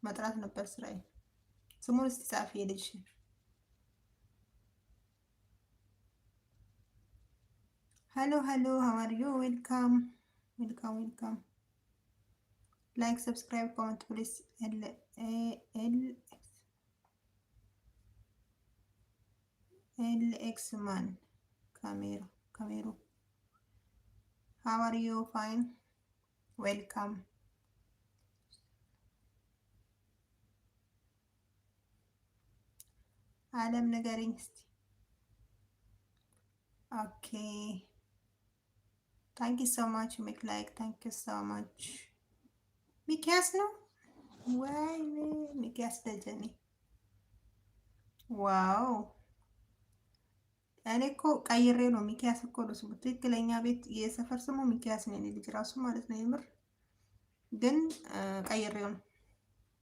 መጥራት ነበር ስራዬ። ስሙን እስቲ ጻፊ የልጅ hello hello how are you welcome welcome welcome like subscribe comment please LX man camero how are you fine welcome አለም ንገሪኝ እስቲ ኦኬ ታንክ ዩ ሶ ማች ሜክ ላይክ ታንክ ዩ ሶ ማች ሚኪያስ ነው ወይኔ ሚኪያስ ደጀኔ ዋው እኔ እኮ ቀይሬ ነው ሚኪያስ እኮ ነው ስሙ ትክክለኛ ቤት የሰፈር ስሙ ሚኪያስ ነው የኔ ልጅ ራሱ ማለት ነው የምር ግን ቀይሬው ነው